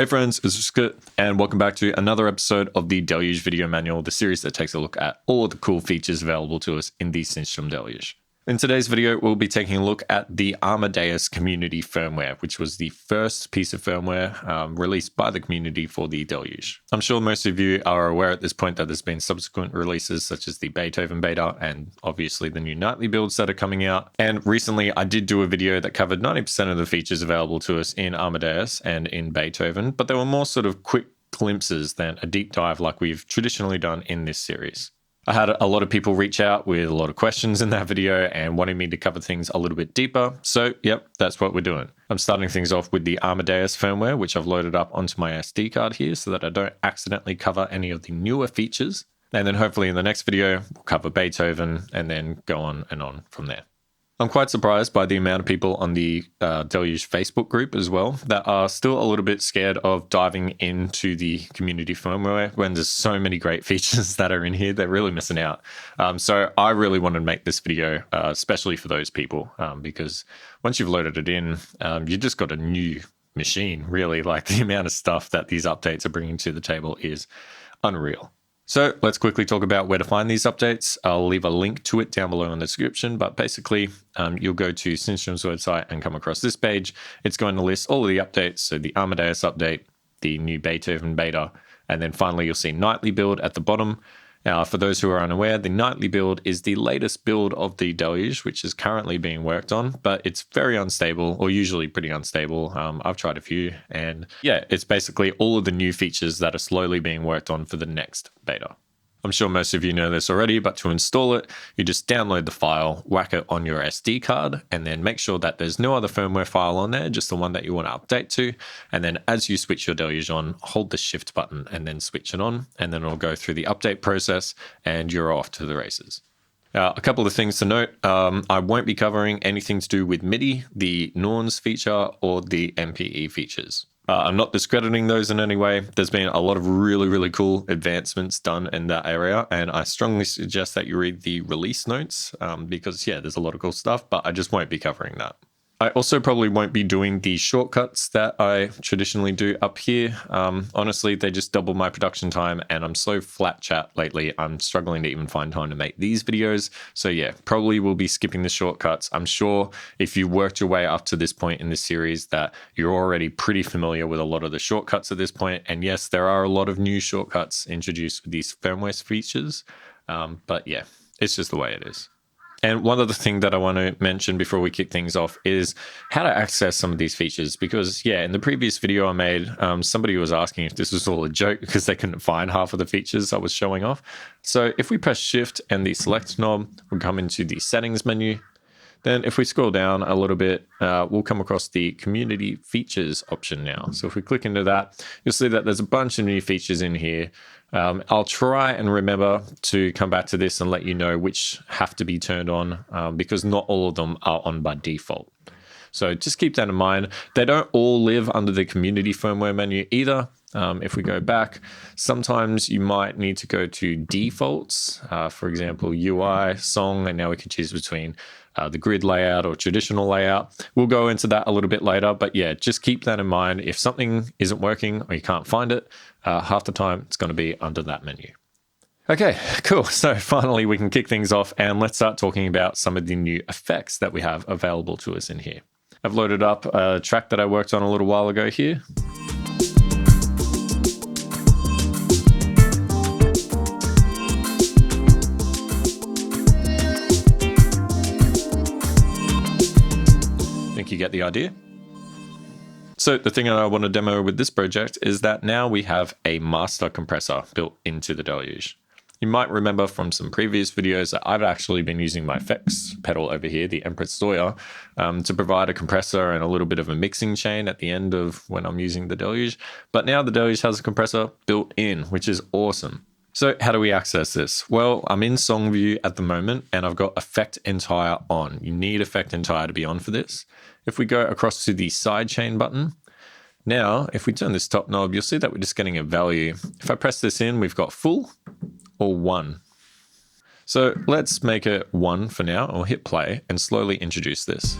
Hey friends, it's RSKT, and welcome back to another episode of the Deluge Video Manual, the series that takes a look at all of the cool features available to us in the Synthstrom Deluge. In today's video, we'll be taking a look at the Amadeus community firmware, which was the first piece of firmware released by the community for the Deluge. I'm sure most of you are aware at this point that there's been subsequent releases such as the Beethoven beta and obviously the new nightly builds that are coming out. And recently I did do a video that covered 90% of the features available to us in Amadeus and in Beethoven, but they were more sort of quick glimpses than a deep dive like we've traditionally done in this series. I had a lot of people reach out with a lot of questions in that video and wanting me to cover things a little bit deeper. So yep, that's what we're doing. I'm starting things off with the Amadeus firmware, which I've loaded up onto my SD card here so that I don't accidentally cover any of the newer features. And then hopefully in the next video, we'll cover Beethoven and then go on and on from there. I'm quite surprised by the amount of people on the Deluge Facebook group as well that are still a little bit scared of diving into the community firmware when there's so many great features that are in here. They're really missing out. So I really wanted to make this video especially for those people because once you've loaded it in, you just got a new machine, really. Like the amount of stuff that these updates are bringing to the table is unreal. So let's quickly talk about where to find these updates. I'll leave a link to it down below in the description, but basically you'll go to Synthstrom's website and come across this page. It's going to list all of the updates, so the Amadeus update, the new Beethoven beta, and then finally you'll see nightly build at the bottom. For those who are unaware, the nightly build is the latest build of the Deluge, which is currently being worked on, but it's very unstable, or usually pretty unstable. I've tried a few, and yeah, it's basically all of the new features that are slowly being worked on for the next beta. I'm sure most of you know this already, but to install it, you just download the file, whack it on your SD card, and then make sure that there's no other firmware file on there, just the one that you want to update to. And then as you switch your Deluge on, hold the shift button and then switch it on, and then it'll go through the update process and you're off to the races. A couple of things to note, I won't be covering anything to do with MIDI, the Norns feature, or the MPE features. I'm not discrediting those in any way. There's been a lot of really cool advancements done in that area, and I strongly suggest that you read the release notes because, yeah, there's a lot of cool stuff, but I just won't be covering that. I also probably won't be doing the shortcuts that I traditionally do up here. Honestly, they just double my production time, and I'm so flat chat lately, I'm struggling to even find time to make these videos. So yeah, probably will be skipping the shortcuts. I'm sure if you worked your way up to this point in this series that you're already pretty familiar with a lot of the shortcuts at this point. And yes, there are a lot of new shortcuts introduced with these firmware features. But yeah, it's just the way it is. And one other thing that I want to mention before we kick things off is how to access some of these features. Because, yeah, in the previous video I made, somebody was asking if this was all a joke because they couldn't find half of the features I was showing off. So if we press Shift and the Select knob, we'll come into the Settings menu. Then if we scroll down a little bit, we'll come across the Community Features option now. So if we click into that, you'll see that there's a bunch of new features in here. I'll try and remember to come back to this and let you know which have to be turned on because not all of them are on by default. So just keep that in mind. They don't all live under the Community Firmware menu either. If we go back, sometimes you might need to go to defaults, for example, UI, song, and now we can choose between the grid layout or traditional layout. We'll go into that a little bit later, but yeah, just keep that in mind. If something isn't working or you can't find it, half the time it's going to be under that menu. Okay, cool. So finally we can kick things off and let's start talking about some of the new effects that we have available to us in here. I've loaded up a track that I worked on a little while ago here. You get the idea. So the thing that I want to demo with this project is that now we have a master compressor built into the Deluge. You might remember from some previous videos that I've actually been using my effects pedal over here, the Empress Zoya, to provide a compressor and a little bit of a mixing chain at the end of when I'm using the Deluge. But now the Deluge has a compressor built in, which is awesome. So how do we access this? Well, I'm in song view at the moment and I've got effect entire on. You need effect entire to be on for this. If we go across to the sidechain button, now if we turn this top knob, you'll see that we're just getting a value. If I press this in, we've got full or 1. So let's make it 1 for now, or hit play and slowly introduce this.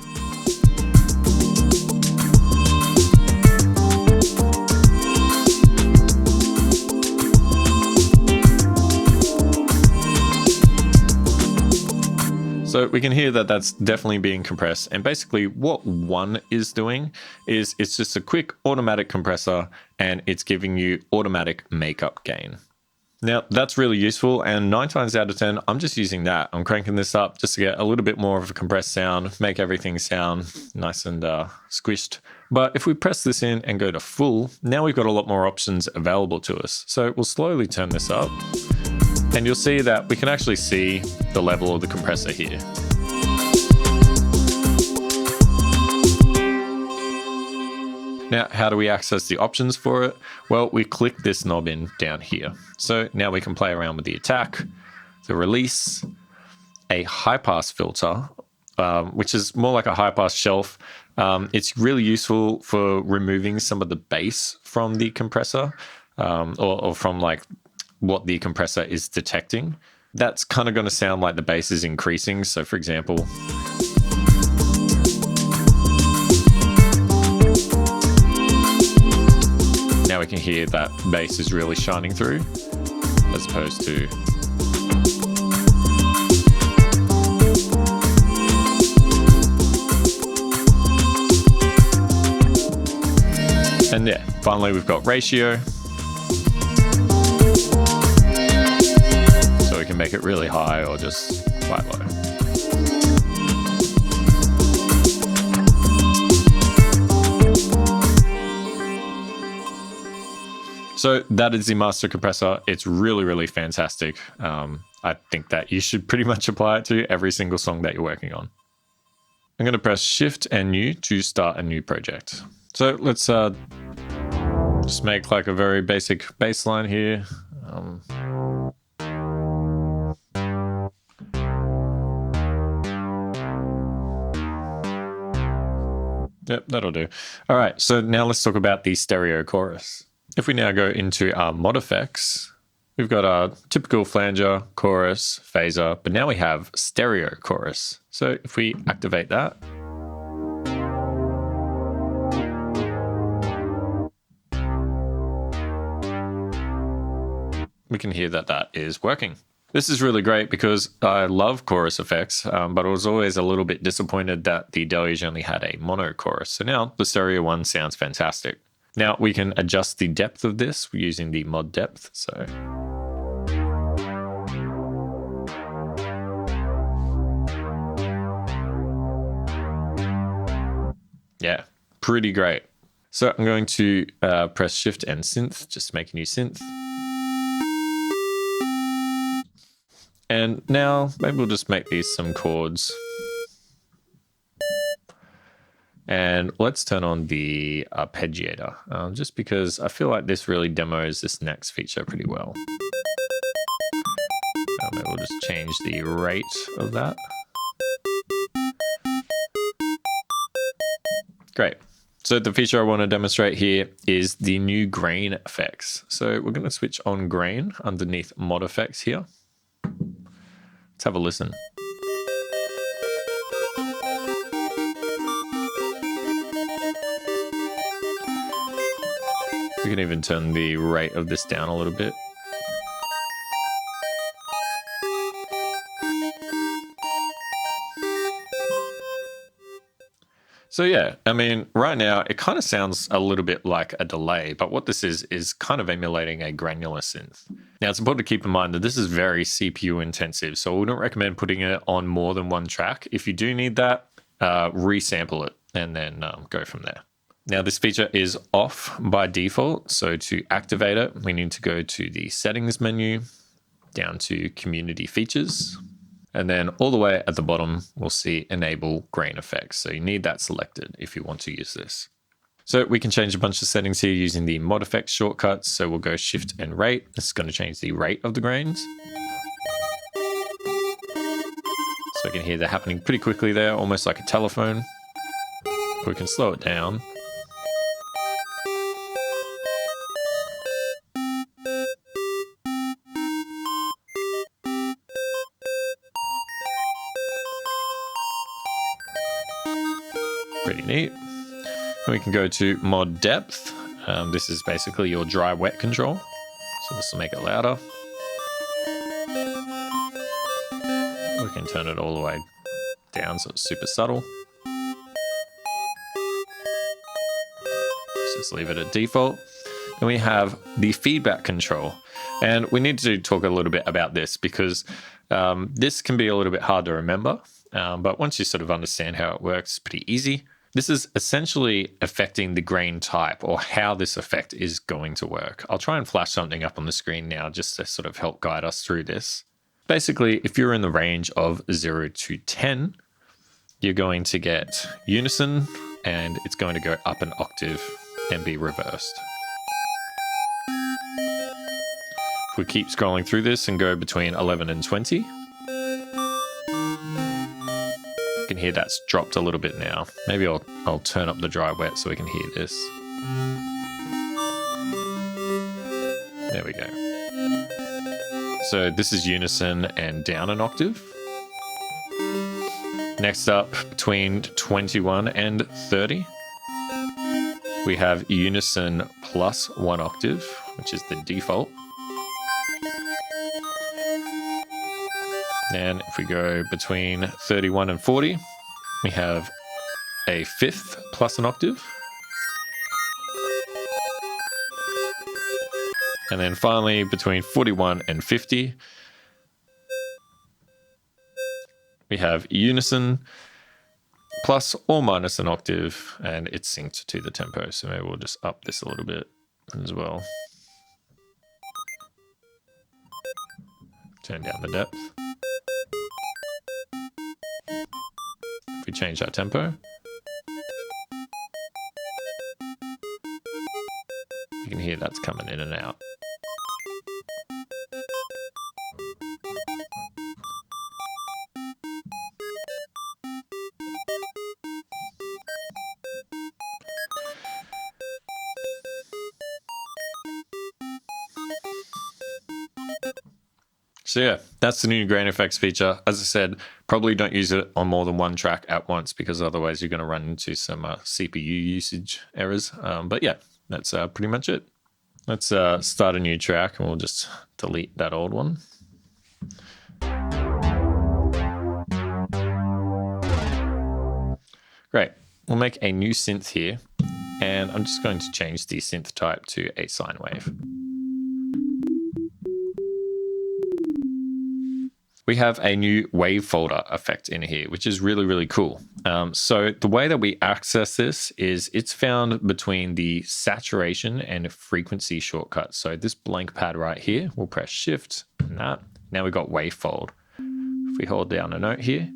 So we can hear that that's definitely being compressed. And basically what one is doing is it's just a quick automatic compressor and it's giving you automatic makeup gain. Now that's really useful, and 9 times out of 10, I'm just using that. I'm cranking this up just to get a little bit more of a compressed sound, make everything sound nice and squished. But if we press this in and go to full, now we've got a lot more options available to us. So we'll slowly turn this up, and you'll see that we can actually see the level of the compressor here. Now, how do we access the options for it? Well, we click this knob in down here. So now we can play around with the attack, the release, a high pass filter, which is more like a high pass shelf. It's really useful for removing some of the bass from the compressor, or from like what the compressor is detecting. That's kind of going to sound like the bass is increasing. So for example, now we can hear that bass is really shining through, as opposed to and yeah, finally we've got ratio. So we can make it really high or just quite low. So that is the master compressor. It's really, really fantastic. I think that you should pretty much apply it to every single song that you're working on. I'm going to press Shift and New to start a new project. So let's just make like a very basic bass line here. Yep, that'll do. All right, so now let's talk about the stereo chorus. If we now go into our mod effects, we've got our typical flanger, chorus, phaser, but now we have stereo chorus. So if we activate that, we can hear that that is working. This is really great because I love chorus effects, but I was always a little bit disappointed that the Deluge only had a mono chorus. So now the stereo one sounds fantastic. Now we can adjust the depth of this using the mod depth. So yeah, pretty great. So I'm going to press Shift and Synth, just to make a new synth. And now maybe we'll just make these some chords. And let's turn on the arpeggiator, just because I feel like this really demos this next feature pretty well. Maybe we'll just change the rate of that. Great. So the feature I want to demonstrate here is the new grain effects. So we're going to switch on grain underneath mod effects here. Let's have a listen. We can even turn the rate of this down a little bit. So yeah, I mean, right now it kind of sounds a little bit like a delay, but what this is kind of emulating a granular synth. Now it's important to keep in mind that this is very CPU intensive, so I wouldn't recommend putting it on more than one track. If you do need that, resample it and then go from there. Now this feature is off by default, so to activate it, we need to go to the settings menu, down to community features, and then all the way at the bottom, we'll see enable grain effects. So you need that selected if you want to use this. So we can change a bunch of settings here using the mod effects shortcuts. So we'll go Shift and rate. This is going to change the rate of the grains. So you can hear that happening pretty quickly there, almost like a telephone. We can slow it down. Pretty neat. And we can go to mod depth. This is basically your dry wet control. So this will make it louder. We can turn it all the way down so it's super subtle. Let's just leave it at default. Then we have the feedback control. And we need to talk a little bit about this because this can be a little bit hard to remember. But once you sort of understand how it works, it's pretty easy. This is essentially affecting the grain type or how this effect is going to work. I'll try and flash something up on the screen now just to sort of help guide us through this. Basically, if you're in the range of 0 to 10, you're going to get unison and it's going to go up an octave and be reversed. If we keep scrolling through this and go between 11 and 20, you can hear that's dropped a little bit now. Maybe I'll turn up the dry wet so we can hear this. There we go. So this is unison and down an octave. Next up, between 21 and 30, we have unison plus 1 octave, which is the default. And if we go between 31 and 40, we have a fifth plus an octave. And then finally, between 41 and 50, we have unison plus or minus an octave, and it's synced to the tempo. So maybe we'll just up this a little bit as well. Turn down the depth. If we change our tempo, you can hear that's coming in and out. So yeah, that's the new grain effects feature. As I said, probably don't use it on more than one track at once because otherwise you're going to run into some CPU usage errors. But yeah, that's pretty much it. Let's start a new track and we'll just delete that old one. Great. We'll make a new synth here and I'm just going to change the synth type to a sine wave. We have a new wave folder effect in here, which is really, really cool. So the way that we access this is it's found between the saturation and frequency shortcuts. So this blank pad right here, we'll press shift and that. Now we've got wavefold. If we hold down a note here,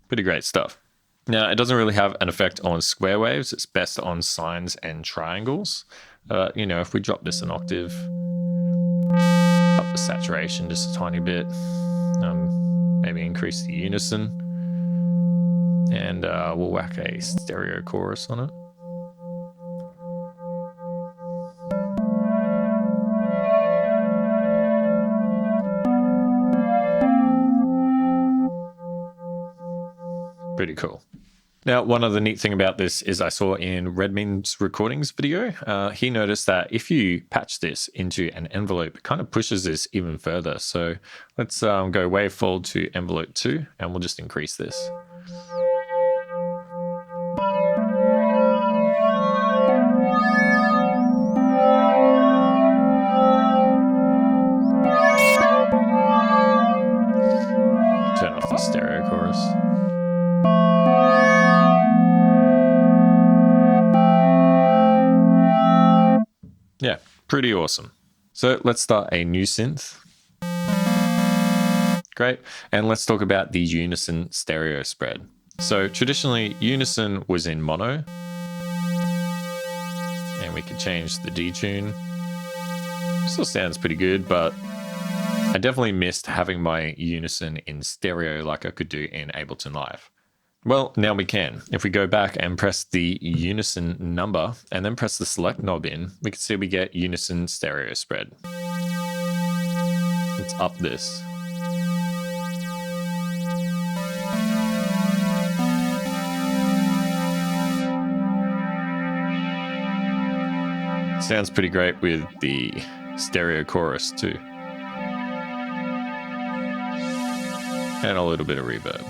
pretty great stuff. Now, it doesn't really have an effect on square waves. It's best on sines and triangles. You know, if we drop this an octave, up the saturation just a tiny bit, maybe increase the unison, and we'll whack a stereo chorus on it. Pretty cool. Now, one other neat thing about this is I saw in Redmin's recordings video, he noticed that if you patch this into an envelope, it kind of pushes this even further. So let's go wavefold to envelope 2, and we'll just increase this. Turn off the stereo chorus. Yeah, pretty awesome. So let's start a new synth. Great. And let's talk about the unison stereo spread. So traditionally, unison was in mono. And we could change the detune. Still sounds pretty good, but I definitely missed having my unison in stereo like I could do in Ableton Live. Well, now we can. If we go back and press the unison number and then press the select knob in, we can see we get unison stereo spread. Let's up this. Sounds pretty great with the stereo chorus too. And a little bit of reverb.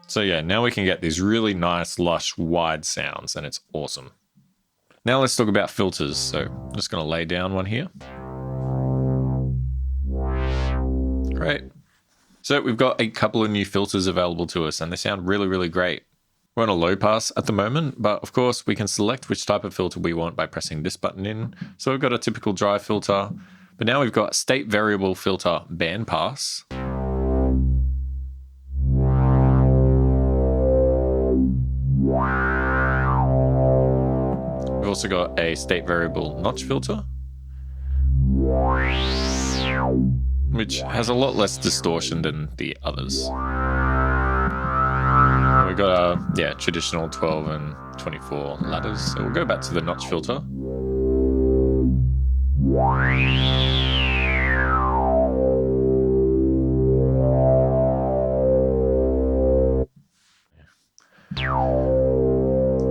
So yeah, now we can get these really nice, lush, wide sounds, and it's awesome. Now let's talk about filters. So I'm just going to lay down one here. Great. So we've got a couple of new filters available to us, and they sound really, really great. We're on a low pass at the moment, but of course we can select which type of filter we want by pressing this button in. So we've got a typical dry filter, but now we've got state variable filter band pass. We've also got a state variable notch filter, which has a lot less distortion than the others. We've got our traditional 12 and 24 ladders. So we'll go back to the notch filter.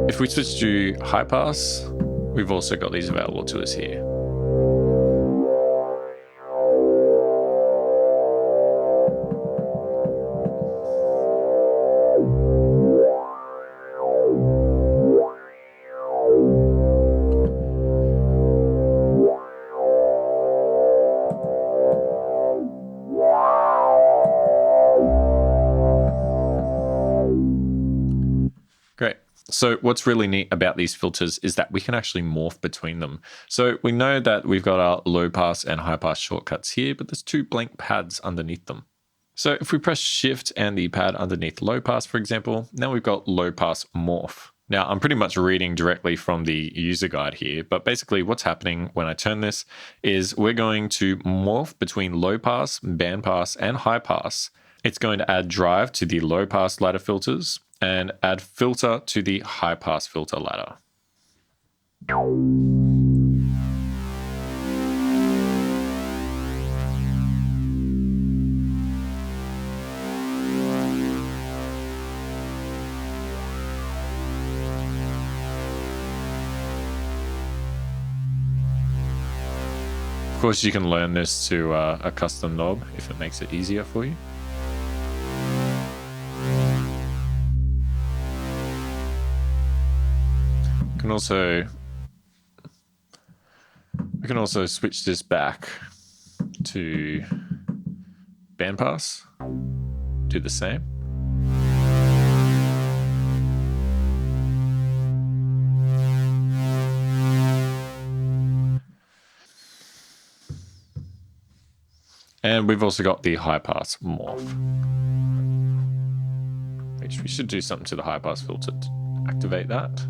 If we switch to high pass, we've also got these available to us here. Great. So what's really neat about these filters is that we can actually morph between them. So we know that we've got our low pass and high pass shortcuts here, but there's two blank pads underneath them. So if we press shift and the pad underneath low pass, for example, now we've got low pass morph. Now I'm pretty much reading directly from the user guide here, but basically what's happening when I turn this is we're going to morph between low pass, band pass, and high pass. It's going to add drive to the low pass ladder filters and add filter to the high pass filter ladder. Of course, you can learn this to a custom knob if it makes it easier for you. We can also switch this back to bandpass, do the same. And we've also got the high pass morph, which we should do something to the high pass filter to activate that.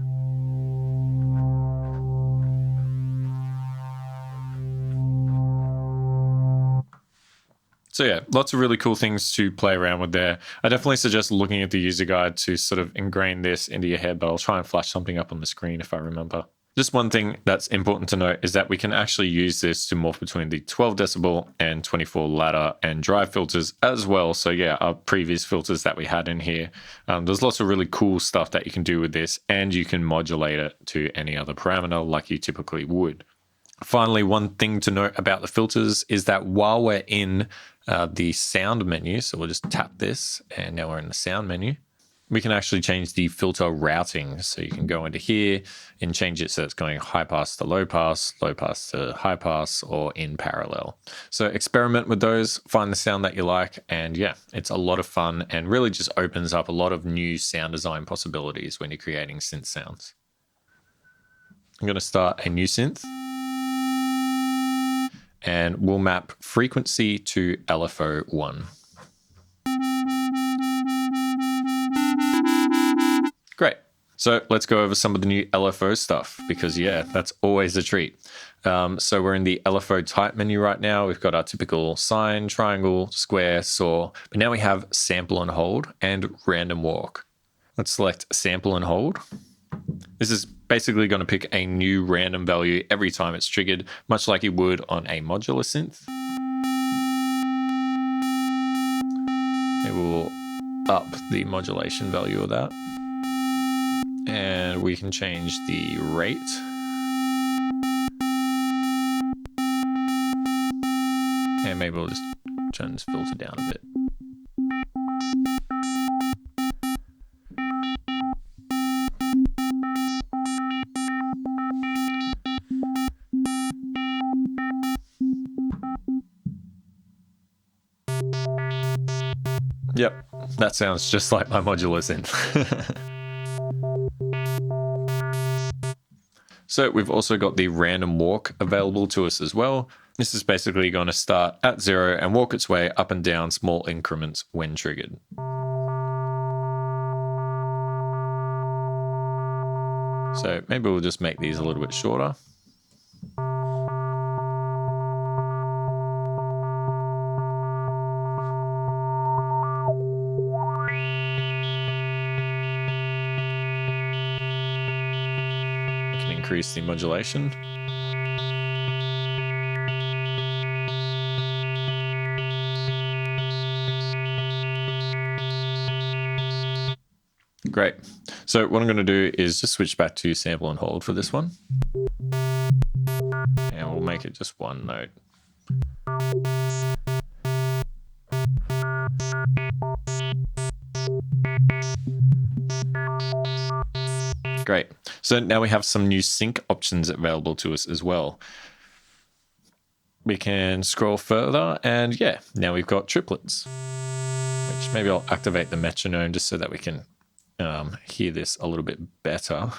So yeah, lots of really cool things to play around with there. I definitely suggest looking at the user guide to sort of ingrain this into your head, but I'll try and flash something up on the screen if I remember. Just one thing that's important to note is that we can actually use this to morph between the 12 decibel and 24 ladder and drive filters as well. So yeah, our previous filters that we had in here, there's lots of really cool stuff that you can do with this, and you can modulate it to any other parameter like you typically would. Finally, one thing to note about the filters is that while we're in the sound menu, so we'll just tap this and now we're in the sound menu, we can actually change the filter routing. So you can go into here and change it so it's going high pass to low pass to high pass, or in parallel. So experiment with those, find the sound that you like, and yeah, it's a lot of fun and really just opens up a lot of new sound design possibilities when you're creating synth sounds. I'm going to start a new synth, and we'll map frequency to LFO 1. Great. So let's go over some of the new LFO stuff, because yeah, that's always a treat. So we're in the LFO type menu right now. We've got our typical sine, triangle, square, saw, but now we have sample and hold and random walk. Let's select sample and hold. This is basically going to pick a new random value every time it's triggered, much like you would on a modular synth. It will up the modulation value of that. And we can change the rate. And maybe we'll just turn this filter down a bit. Yep, that sounds just like my modular synth. So we've also got the random walk available to us as well. This is basically going to start at 0 and walk its way up and down small increments when triggered. So maybe we'll just make these a little bit shorter. Increase the modulation. Great. So what I'm going to do is just switch back to sample and hold for this one. And we'll make it just one note. Great. So now we have some new sync options available to us as well. We can scroll further and yeah, now we've got triplets, which maybe I'll activate the metronome just so that we can hear this a little bit better.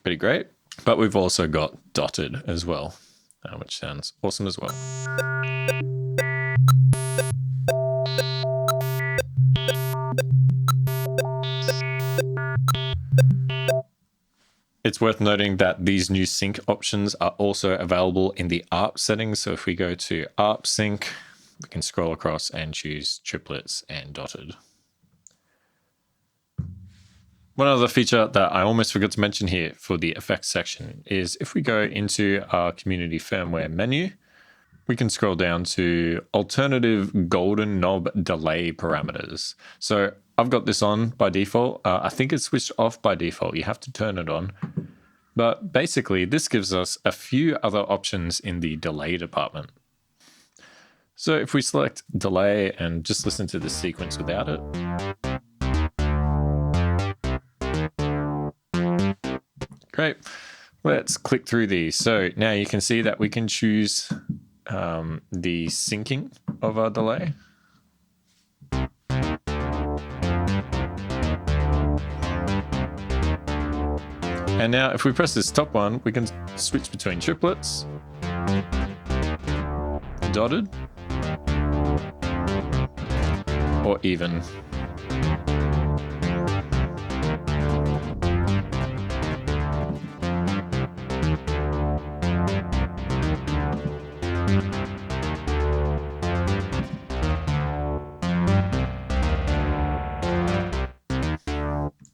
Pretty great. But we've also got dotted as well, which sounds awesome as well. It's worth noting that these new sync options are also available in the ARP settings. So if we go to ARP sync, we can scroll across and choose triplets and dotted. One other feature that I almost forgot to mention here for the effects section is if we go into our community firmware menu, we can scroll down to alternative golden knob delay parameters. So I've got this on by default. I think it's switched off by default. You have to turn it on. But basically, this gives us a few other options in the delay department. So if we select delay and just listen to the sequence without it, great. Let's click through these. So now you can see that we can choose the syncing of our delay. And now if we press this top one, we can switch between triplets, dotted, or even.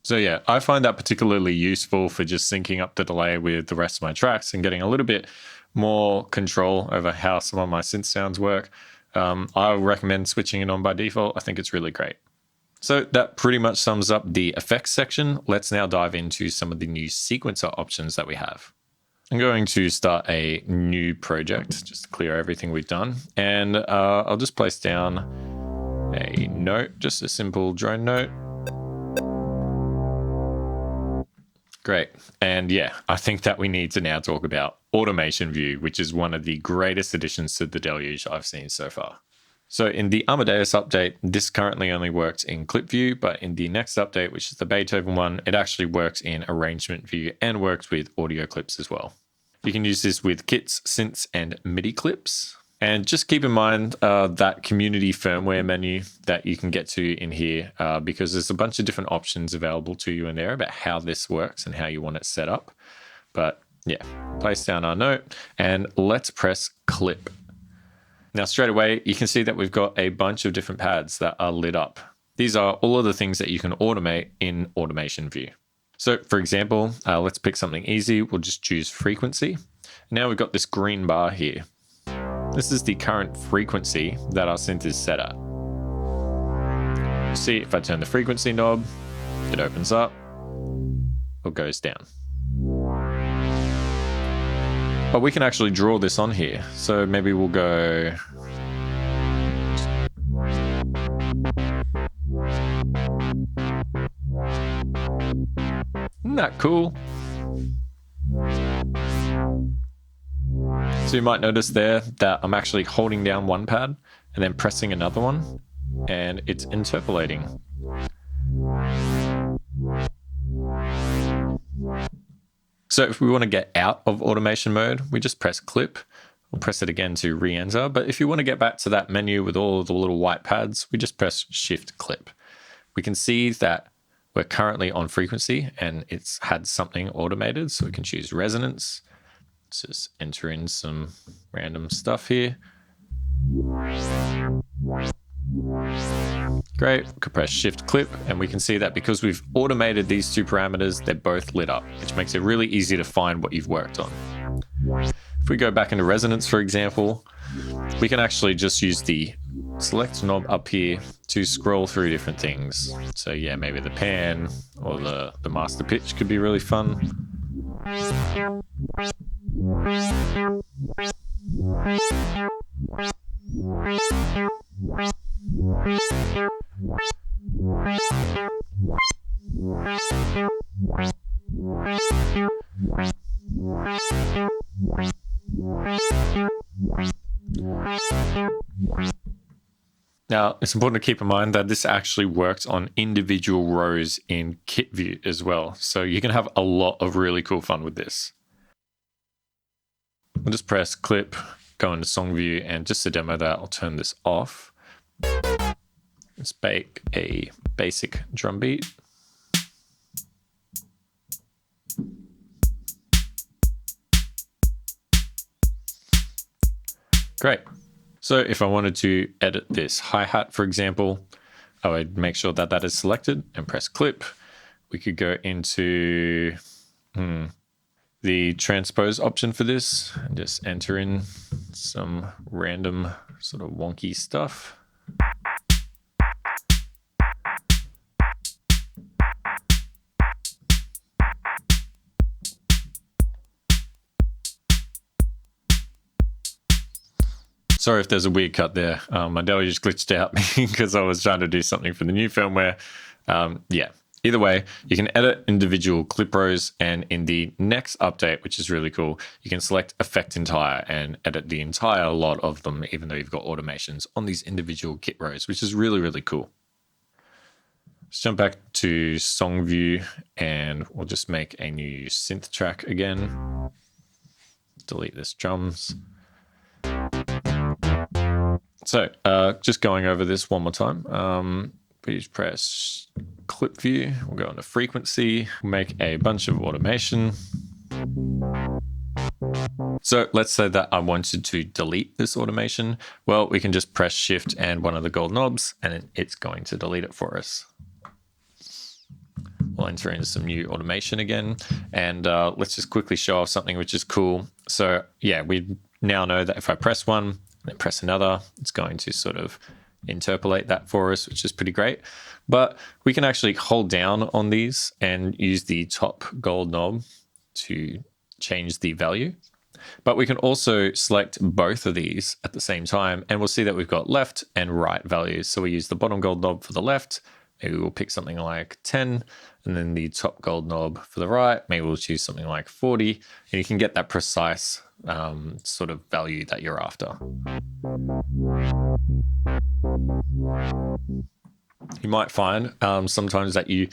So yeah, I find that particularly useful for just syncing up the delay with the rest of my tracks and getting a little bit more control over how some of my synth sounds work. I recommend switching it on by default. I think it's really great. So that pretty much sums up the effects section. Let's now dive into some of the new sequencer options that we have. I'm going to start a new project, just to clear everything we've done. And I'll just place down a note, just a simple drone note. Great. And yeah, I think that we need to now talk about automation view, which is one of the greatest additions to the Deluge I've seen so far. So in the Amadeus update, this currently only works in clip view, but in the next update, which is the Beethoven one, it actually works in arrangement view and works with audio clips as well. You can use this with kits, synths, and MIDI clips. And just keep in mind that community firmware menu that you can get to in here because there's a bunch of different options available to you in there about how this works and how you want it set up. But yeah, place down our note and let's press clip. Now straight away, you can see that we've got a bunch of different pads that are lit up. These are all of the things that you can automate in Automation View. So for example, let's pick something easy. We'll just choose frequency. Now we've got this green bar here. This is the current frequency that our synth is set at. See, if I turn the frequency knob, it opens up or goes down. But we can actually draw this on here. So maybe we'll go... Isn't that cool? So you might notice there that I'm actually holding down one pad and then pressing another one, and it's interpolating. So if we want to get out of automation mode, we just press clip. We'll press it again to re-enter. But if you want to get back to that menu with all of the little white pads, we just press shift clip. We can see that we're currently on frequency and it's had something automated. So we can choose resonance. Let's just enter in some random stuff here. Great, we can press shift clip and we can see that because we've automated these two parameters, they're both lit up, which makes it really easy to find what you've worked on. If we go back into resonance, for example, we can actually just use the select knob up here to scroll through different things. So yeah, maybe the pan or the master pitch could be really fun. Now, it's important to keep in mind that this actually works on individual rows in kit view as well. So you can have a lot of really cool fun with this. I'll just press clip, go into song view, and just to demo that, I'll turn this off. Let's make a basic drum beat. Great. So if I wanted to edit this hi-hat, for example, I would make sure that that is selected and press clip. We could go into the transpose option for this and just enter in some random sort of wonky stuff. Sorry if there's a weird cut there. My Deluge glitched out because I was trying to do something for the new firmware. Yeah, either way, you can edit individual clip rows, and in the next update, which is really cool, you can select Effect Entire and edit the entire lot of them, even though you've got automations on these individual kit rows, which is really, really cool. Let's jump back to Song View, and we'll just make a new synth track again. Delete this drums. So just going over this one more time, please press clip view. We'll go into frequency, make a bunch of automation. So let's say that I wanted to delete this automation. Well, we can just press shift and one of the gold knobs, and it's going to delete it for us. We'll enter in some new automation again, and let's just quickly show off something which is cool. So yeah, we now know that if I press one, then press another, it's going to sort of interpolate that for us, which is pretty great. But we can actually hold down on these and use the top gold knob to change the value. But we can also select both of these at the same time, and we'll see that we've got left and right values. So we use the bottom gold knob for the left, maybe we'll pick something like 10, and then the top gold knob for the right, maybe we'll choose something like 40, and you can get that precise sort of value that you're after. You might find sometimes that you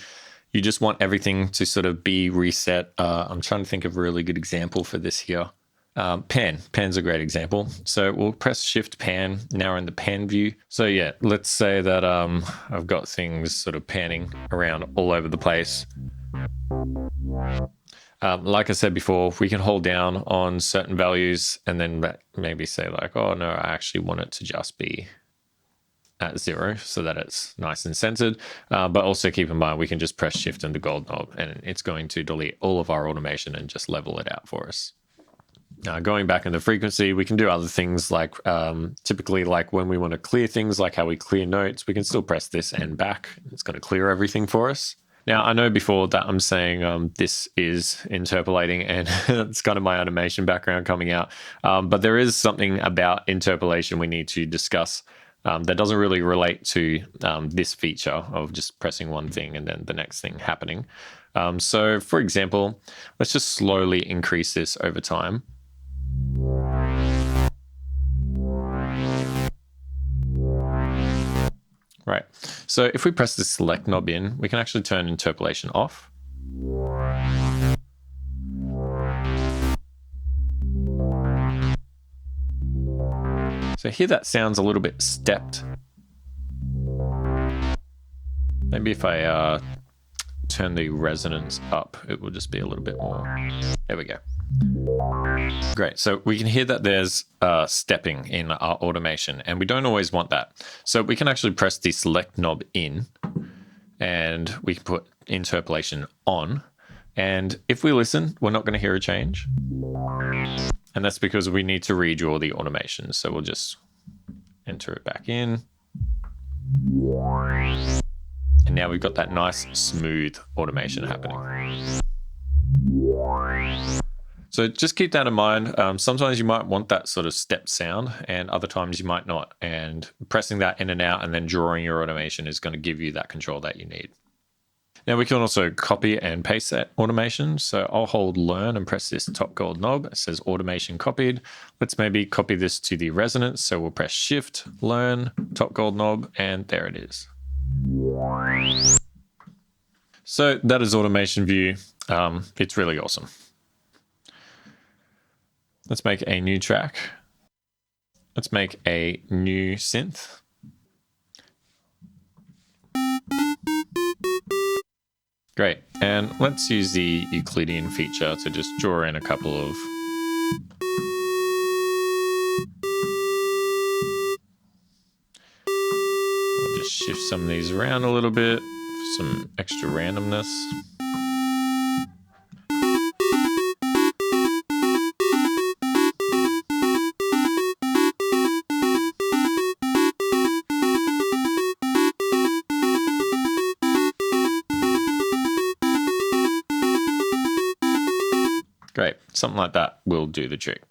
just want everything to sort of be reset. I'm trying to think of a really good example for this here. Pan's a great example. So we'll press shift pan. Now we're in the pan view. So yeah, let's say that I've got things sort of panning around all over the place. Like I said before, we can hold down on certain values and then maybe say like, oh no, I actually want it to just be at 0 so that it's nice and centered. But also keep in mind, we can just press shift and the gold knob and it's going to delete all of our automation and just level it out for us. Going back in the frequency, we can do other things like typically like when we want to clear things, like how we clear notes, we can still press this and back. It's going to clear everything for us. Now, I know before that I'm saying this is interpolating and it's kind of my animation background coming out. But there is something about interpolation we need to discuss that doesn't really relate to this feature of just pressing one thing and then the next thing happening. So for example, let's just slowly increase this over time. Right, so if we press the select knob in, we can actually turn interpolation off. So here that sounds a little bit stepped. Maybe if I turn the resonance up, it will just be a little bit more. There we go. Great, so we can hear that there's stepping in our automation and we don't always want that. So we can actually press the select knob in and we can put interpolation on. And if we listen, we're not going to hear a change. And that's because we need to redraw the automation. So we'll just enter it back in. And now we've got that nice smooth automation happening. So just keep that in mind. Sometimes you might want that sort of step sound and other times you might not. And pressing that in and out and then drawing your automation is going to give you that control that you need. Now we can also copy and paste that automation. So I'll hold learn and press this top gold knob. It says automation copied. Let's maybe copy this to the resonance. So we'll press shift, learn, top gold knob, and there it is. So that is automation view. It's really awesome. Let's make a new track. Let's make a new synth. Great, and let's use the Euclidean feature to just draw in a couple of I'll just shift some of these around a little bit for some extra randomness. Great, something like that will do the trick.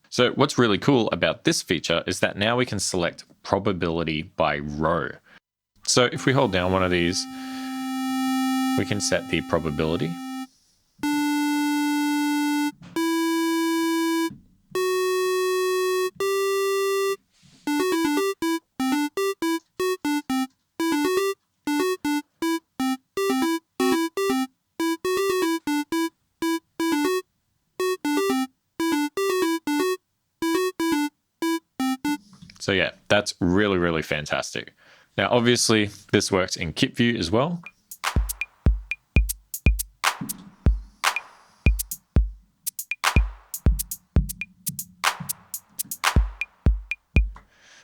So what's really cool about this feature is that now we can select probability by row. So if we hold down one of these, we can set the probability. So yeah, that's really, really fantastic. Now, obviously this works in kit view as well.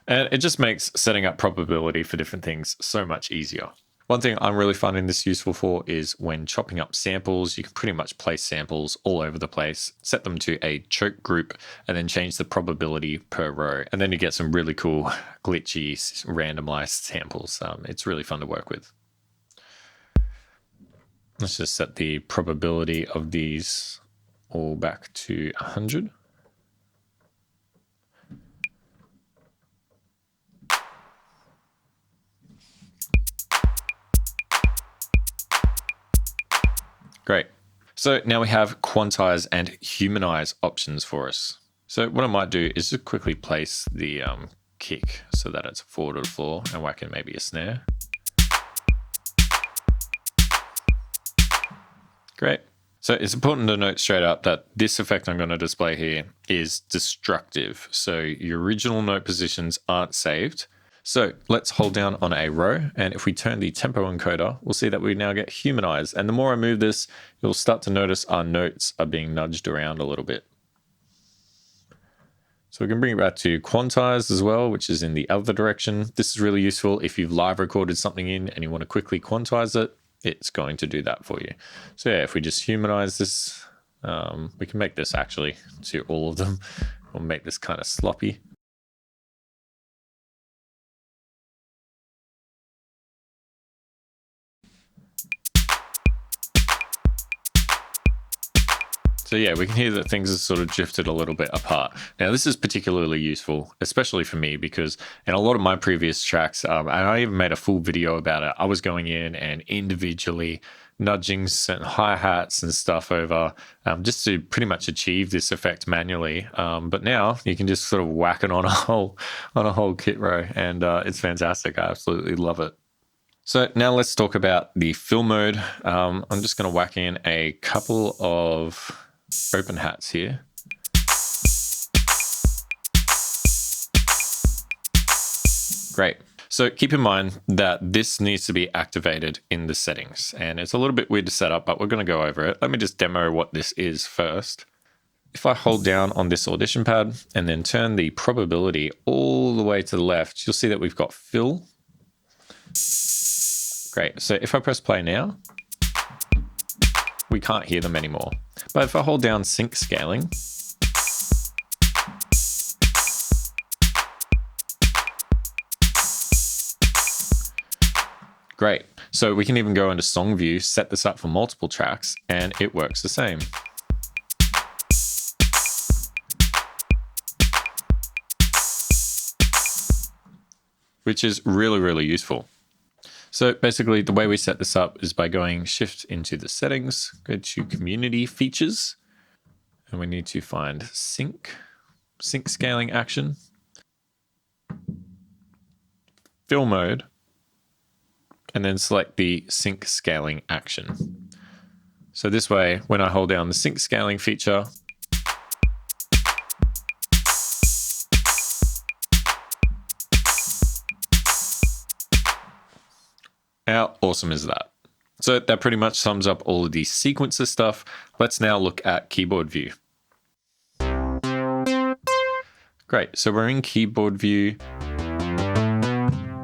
And it just makes setting up probability for different things so much easier. One thing I'm really finding this useful for is when chopping up samples, you can pretty much place samples all over the place, set them to a choke group, and then change the probability per row. And then you get some really cool glitchy randomized samples. It's really fun to work with. Let's just set the probability of these all back to 100. Great. So now we have quantize and humanize options for us. So what I might do is just quickly place the kick so that it's 4 to the floor and whack in maybe a snare. Great. So it's important to note straight up that this effect I'm going to display here is destructive. So your original note positions aren't saved. So let's hold down on a row, and if we turn the tempo encoder, we'll see that we now get humanize. And the more I move this, you'll start to notice our notes are being nudged around a little bit. So we can bring it back to Quantized as well, which is in the other direction. This is really useful if you've live recorded something in and you want to quickly quantize it, it's going to do that for you. So yeah, if we just humanize this, we can make this actually to all of them. We'll make this kind of sloppy. So yeah, we can hear that things have sort of drifted a little bit apart. Now this is particularly useful, especially for me, because in a lot of my previous tracks, and I even made a full video about it, I was going in and individually nudging certain hi-hats and stuff over just to pretty much achieve this effect manually. But now you can just sort of whack it on a whole kit row, and it's fantastic. I absolutely love it. So now let's talk about the fill mode. I'm just going to whack in a couple of open hats here. Great. So keep in mind that this needs to be activated in the settings, and it's a little bit weird to set up, but we're going to go over it. Let me just demo what this is first. If I hold down on this audition pad and then turn the probability all the way to the left, you'll see that we've got fill. Great. So if I press play now, we can't hear them anymore. But if I hold down sync scaling, great. So we can even go into song view, set this up for multiple tracks, and it works the same. Which is really, really useful. So basically the way we set this up is by going shift into the settings, go to community features, and we need to find sync scaling action, fill mode, and then select the sync scaling action. So this way, when I hold down the sync scaling feature, how awesome is that? So that pretty much sums up all of the sequencer stuff. Let's now look at keyboard view. Great, so we're in keyboard view.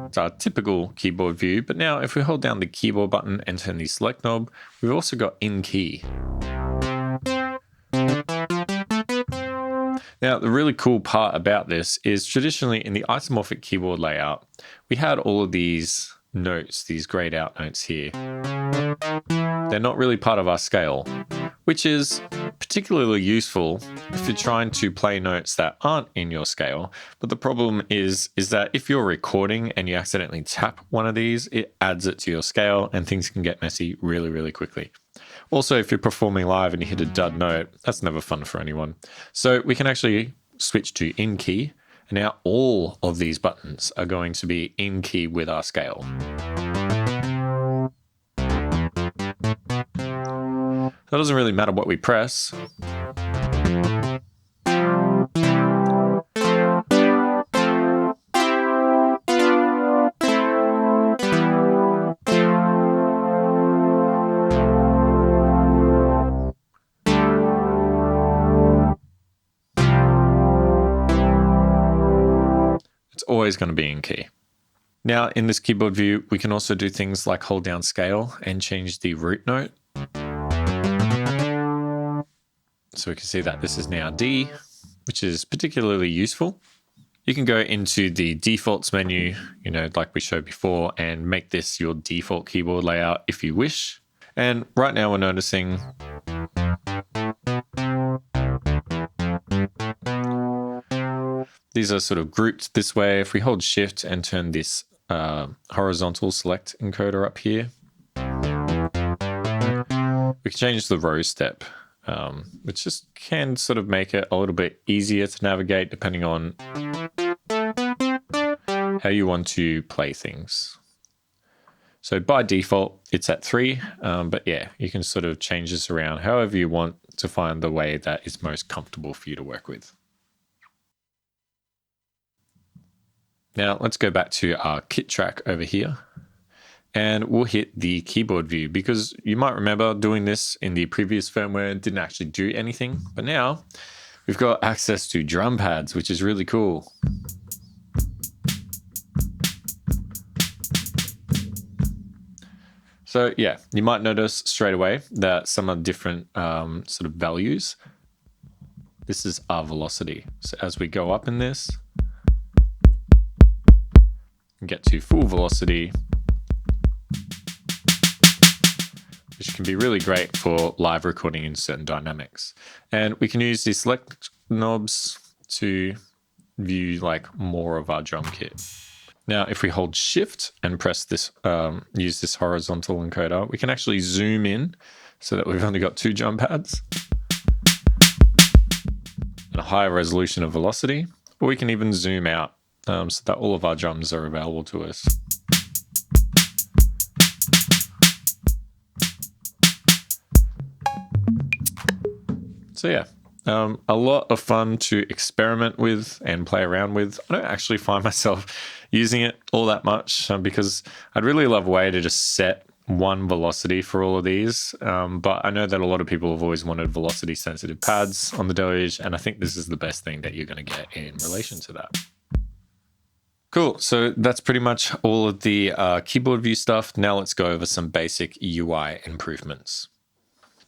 It's our typical keyboard view, but now if we hold down the keyboard button and turn the select knob, we've also got in key. Now, the really cool part about this is traditionally in the isomorphic keyboard layout, we had all of these notes, these grayed out notes here. They're not really part of our scale, which is particularly useful if you're trying to play notes that aren't in your scale. But the problem is that if you're recording and you accidentally tap one of these, it adds it to your scale and things can get messy really, really quickly. Also, if you're performing live and you hit a dud note, that's never fun for anyone. So we can actually switch to in key. And now all of these buttons are going to be in key with our scale. That doesn't really matter what we press. It's always going to be in key. Now in this keyboard view, we can also do things like hold down scale and change the root note. So we can see that this is now D, which is particularly useful. You can go into the defaults menu, like we showed before, and make this your default keyboard layout if you wish. And right now we're noticing these are sort of grouped this way. If we hold shift and turn this horizontal select encoder up here, we can change the row step, which just can sort of make it a little bit easier to navigate depending on how you want to play things. So by default, it's at 3, but yeah, you can sort of change this around however you want to find the way that is most comfortable for you to work with. Now let's go back to our kit track over here, and we'll hit the keyboard view, because you might remember doing this in the previous firmware didn't actually do anything, but now we've got access to drum pads, which is really cool. So yeah, you might notice straight away that some are different sort of values. This is our velocity. So as we go up in this, and get to full velocity, which can be really great for live recording in certain dynamics. And we can use these select knobs to view like more of our drum kit. Now, if we hold Shift and press this, use this horizontal encoder, we can actually zoom in so that we've only got 2 drum pads and a higher resolution of velocity, or we can even zoom out so that all of our drums are available to us. So yeah, a lot of fun to experiment with and play around with. I don't actually find myself using it all that much because I'd really love a way to just set one velocity for all of these. But I know that a lot of people have always wanted velocity sensitive pads on the Deluge, and I think this is the best thing that you're going to get in relation to that. Cool, so that's pretty much all of the keyboard view stuff. Now let's go over some basic UI improvements.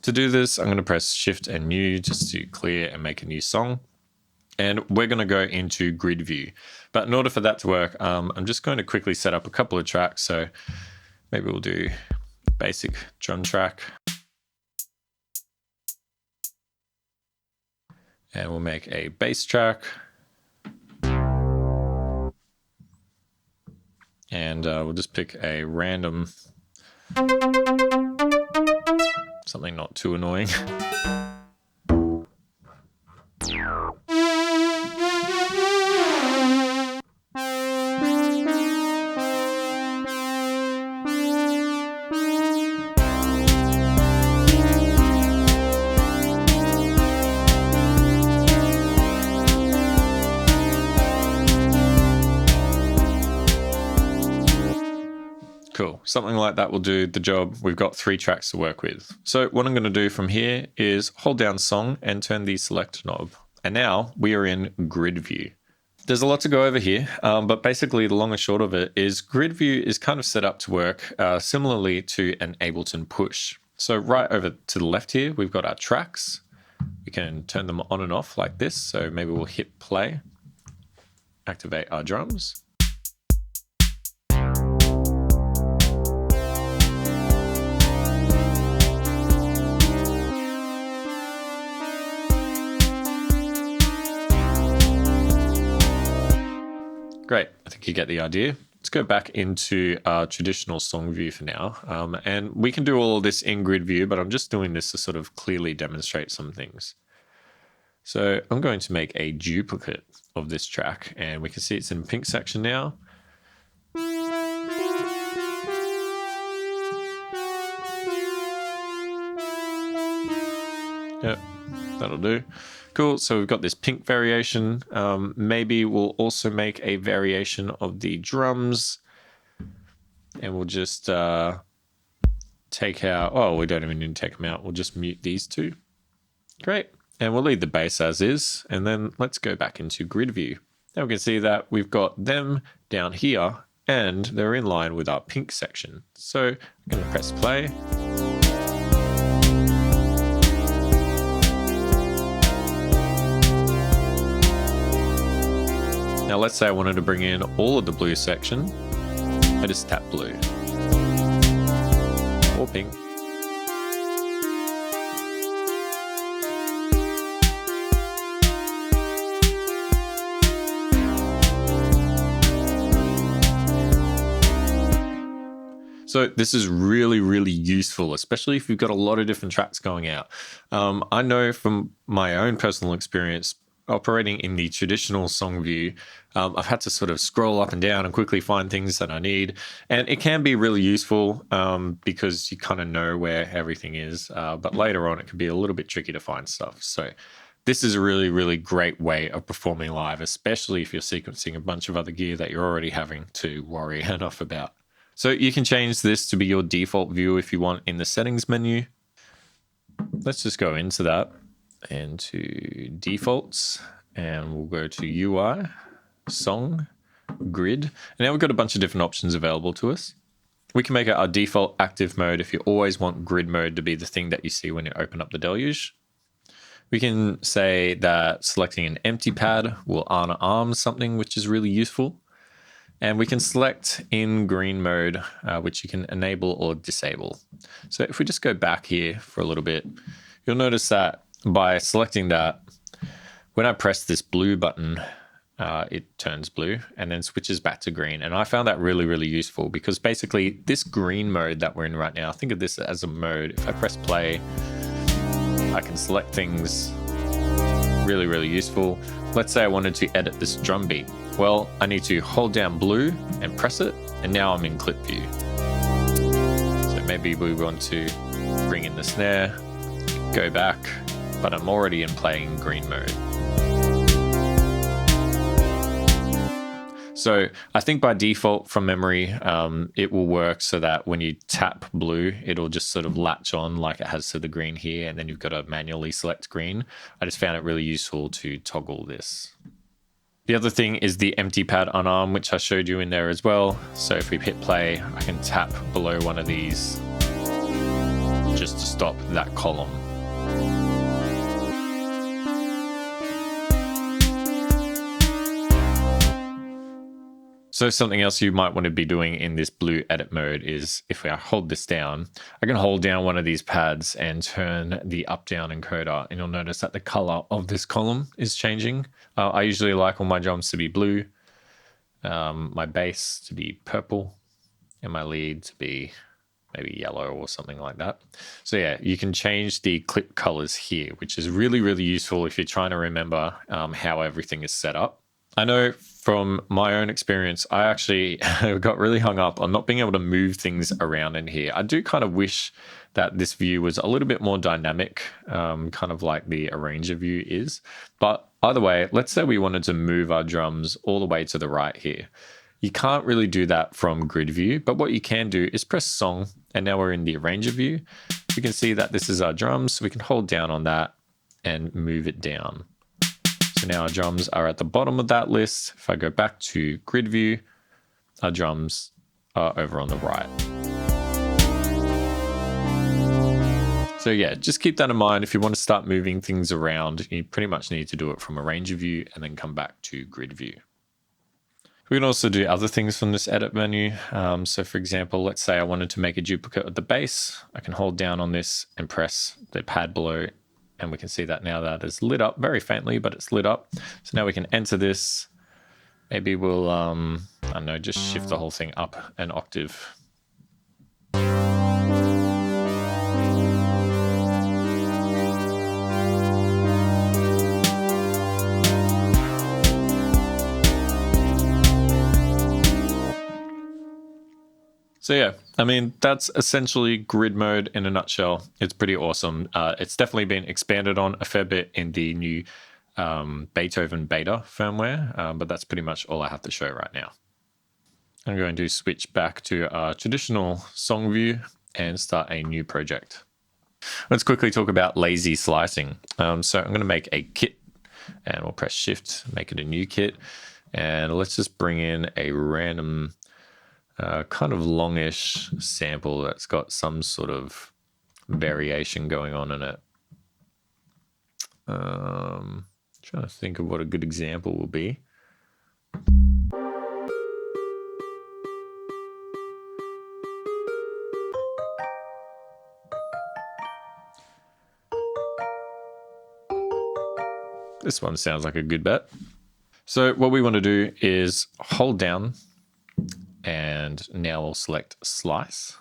To do this, I'm going to press Shift and New just to clear and make a new song. And we're going to go into grid view. But in order for that to work, I'm just going to quickly set up a couple of tracks. So maybe we'll do basic drum track. And we'll make a bass track. And we'll just pick a random, something not too annoying. Cool, something like that will do the job. We've got 3 tracks to work with. So what I'm going to do from here is hold down Song and turn the select knob. And now we are in grid view. There's a lot to go over here, but basically the long and short of it is grid view is kind of set up to work similarly to an Ableton push. So right over to the left here, we've got our tracks. We can turn them on and off like this. So maybe we'll hit play, activate our drums. Great, I think you get the idea. Let's go back into our traditional song view for now. And we can do all of this in grid view, but I'm just doing this to sort of clearly demonstrate some things. So I'm going to make a duplicate of this track, and we can see it's in the pink section now. Yep, that'll do. Cool, so we've got this pink variation. Maybe we'll also make a variation of the drums, and we'll just take out, oh, we don't even need to take them out. We'll just mute these 2. Great, and we'll leave the bass as is, and then let's go back into grid view. Now we can see that we've got them down here, and they're in line with our pink section. So I'm gonna press play. Now let's say I wanted to bring in all of the blue section. I just tap blue or pink. So this is really, really useful, especially if you've got a lot of different tracks going out. I know from my own personal experience, operating in the traditional song view, I've had to sort of scroll up and down and quickly find things that I need. And it can be really useful because you kind of know where everything is. But later on, it can be a little bit tricky to find stuff. So This is a really, really great way of performing live, especially if you're sequencing a bunch of other gear that you're already having to worry enough about. So you can change this to be your default view if you want in the settings menu. Let's just go into that, into defaults, and we'll go to UI, song, grid. And now we've got a bunch of different options available to us. We can make it our default active mode if you always want grid mode to be the thing that you see when you open up the Deluge. We can say that selecting an empty pad will unarm something, which is really useful. And we can select in green mode, which you can enable or disable. So if we just go back here for a little bit, you'll notice that by selecting that, when I press this blue button, it turns blue and then switches back to green. And I found that really, really useful because basically this green mode that we're in right now, think of this as a mode. If I press play, I can select things. Really, really useful. Let's say I wanted to edit this drum beat. Well, I need to hold down blue and press it, and now I'm in clip view. So maybe we want to bring in the snare, go back, but I'm already in playing green mode. So I think by default from memory, it will work so that when you tap blue, it'll just sort of latch on like it has to the green here, and then you've got to manually select green. I just found it really useful to toggle this. The other thing is the empty pad unarm, which I showed you in there as well. So if we hit play, I can tap below one of these just to stop that column. So something else you might want to be doing in this blue edit mode is if I hold this down, I can hold down one of these pads and turn the up-down encoder, and you'll notice that the color of this column is changing. I usually like all my drums to be blue, my bass to be purple, and my lead to be maybe yellow or something like that. So yeah, you can change the clip colors here, which is really, really useful if you're trying to remember how everything is set up. I know from my own experience, I actually got really hung up on not being able to move things around in here. I do kind of wish that this view was a little bit more dynamic, kind of like the arranger view is. But either way, let's say we wanted to move our drums all the way to the right here. You can't really do that from grid view, but what you can do is press song, and now we're in the arranger view. We can see that this is our drums, so we can hold down on that and move it down. So now our drums are at the bottom of that list. If I go back to grid view, our drums are over on the right. So yeah, just keep that in mind. If you want to start moving things around, you pretty much need to do it from arranger view and then come back to grid view. We can also do other things from this edit menu. So for example, let's say I wanted to make a duplicate of the bass. I can hold down on this and press the pad below, and we can see that now that is lit up very faintly, but it's lit up. So now we can enter this. Maybe we'll, I don't know, just shift the whole thing up an octave. So yeah, I mean, that's essentially grid mode in a nutshell. It's pretty awesome. It's definitely been expanded on a fair bit in the new Beethoven beta firmware, but that's pretty much all I have to show right now. I'm going to switch back to our traditional song view and start a new project. Let's quickly talk about lazy slicing. So I'm going to make a kit, and we'll press shift, make it a new kit. And let's just bring in a random kind of longish sample that's got some sort of variation going on in it. Trying to think of what a good example will be. This one sounds like a good bet. So what we want to do is hold down, and now we'll select slice.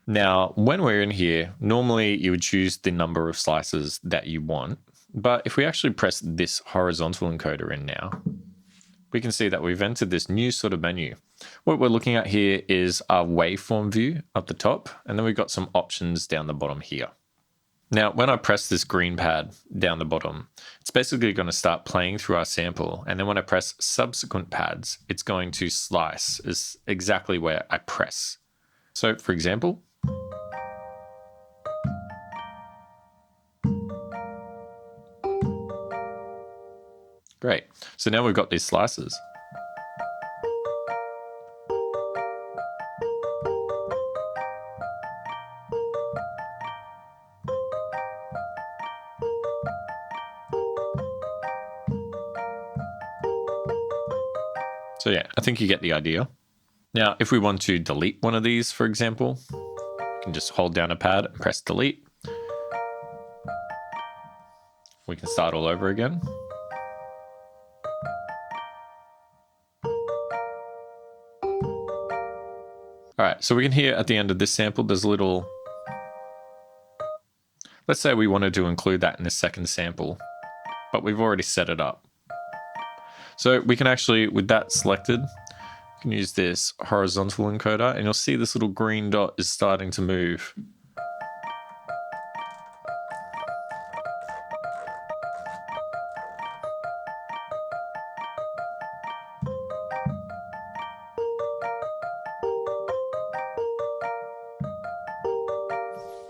Now, when we're in here, normally you would choose the number of slices that you want. But if we actually press this horizontal encoder in now, we can see that we've entered this new sort of menu. What we're looking at here is our waveform view up the top, and then we've got some options down the bottom here. Now, when I press this green pad down the bottom, it's basically going to start playing through our sample. And then when I press subsequent pads, it's going to slice is exactly where I press. So for example, great. So now we've got these slices. So yeah, I think you get the idea. Now, if we want to delete one of these, for example, we can just hold down a pad and press delete. We can start all over again. All right, so we can hear at the end of this sample, there's a little, let's say we wanted to include that in the second sample, but we've already set it up. So we can actually, with that selected, we can use this horizontal encoder and you'll see this little green dot is starting to move.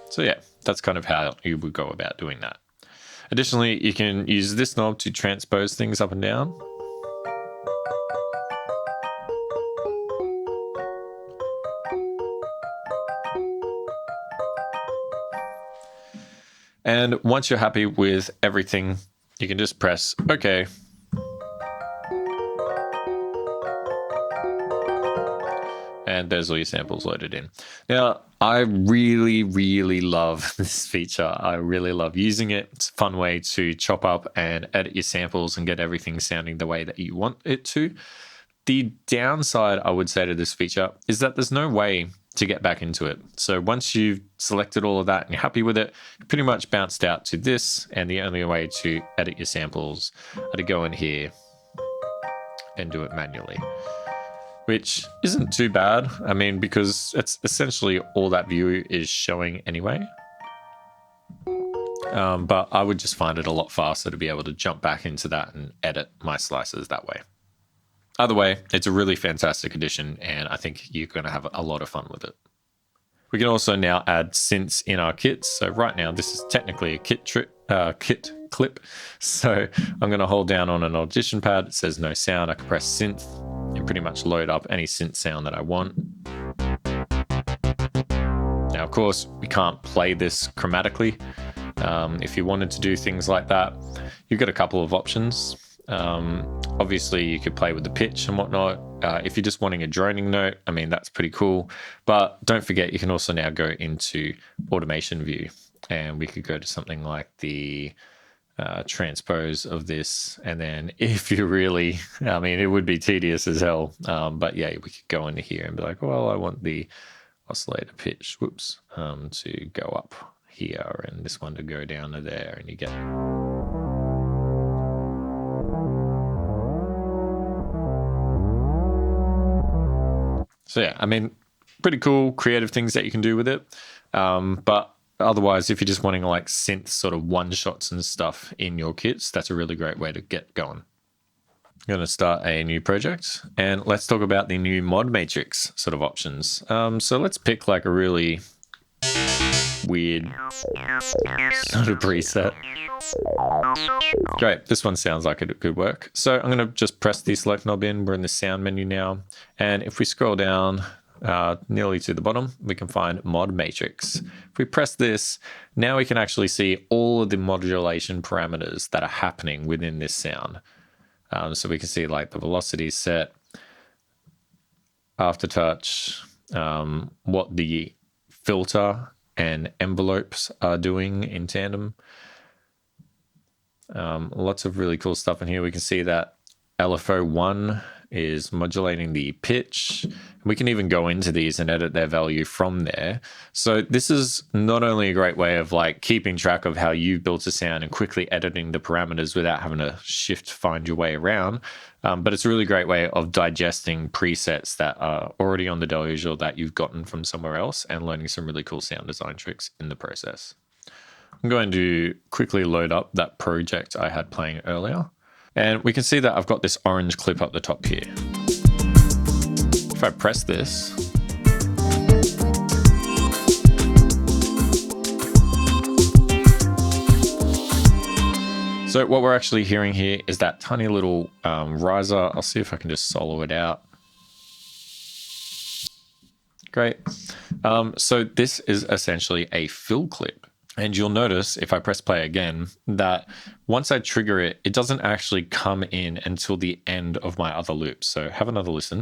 So yeah, that's kind of how you would go about doing that. Additionally, you can use this knob to transpose things up and down. And once you're happy with everything, you can just press OK. And there's all your samples loaded in. Now, I really, really love this feature. I really love using it. It's a fun way to chop up and edit your samples and get everything sounding the way that you want it to. The downside, I would say, to this feature is that there's no way to get back into it. So once you've selected all of that and you're happy with it, you're pretty much bounced out to this, and the only way to edit your samples are to go in here and do it manually, which isn't too bad. I mean, because it's essentially all that view is showing anyway. But I would just find it a lot faster to be able to jump back into that and edit my slices that way. Either way, it's a really fantastic addition, and I think you're going to have a lot of fun with it. We can also now add synths in our kits. So right now, this is technically a kit clip. So I'm going to hold down on an audition pad. It says no sound. I can press synth and pretty much load up any synth sound that I want. Now, of course, we can't play this chromatically. If you wanted to do things like that, you've got a couple of options. Obviously you could play with the pitch and whatnot. If you're just wanting a droning note, I mean, that's pretty cool. But don't forget, you can also now go into automation view, and we could go to something like the transpose of this. And then if you really, I mean, it would be tedious as hell. But yeah, we could go into here and be like, well, I want the oscillator pitch, to go up here and this one to go down to there, and you get So yeah, I mean, pretty cool, creative things that you can do with it. But otherwise, if you're just wanting like synth sort of one-shots and stuff in your kits, that's a really great way to get going. I'm going to start a new project, and let's talk about the new mod matrix sort of options. So let's pick like a really weird sort of preset. Great, this one sounds like it could work. So I'm going to just press the select knob in. We're in the sound menu now. And if we scroll down nearly to the bottom, we can find mod matrix. If we press this, now we can actually see all of the modulation parameters that are happening within this sound. So we can see like the velocity set, aftertouch, what the filter and envelopes are doing in tandem. Lots of really cool stuff in here. We can see that LFO 1 is modulating the pitch. We can even go into these and edit their value from there. So this is not only a great way of like keeping track of how you built a sound and quickly editing the parameters without having to find your way around, but it's a really great way of digesting presets that are already on the Deluge or that you've gotten from somewhere else and learning some really cool sound design tricks in the process. I'm I'm going to quickly load up that project I had playing earlier. And we can see that I've got this orange clip up the top here. If I press this, so what we're actually hearing here is that tiny little riser. I'll see if I can just solo it out. Great. So this is essentially a fill clip. And you'll notice if I press play again, that once I trigger it, it doesn't actually come in until the end of my other loop. So have another listen.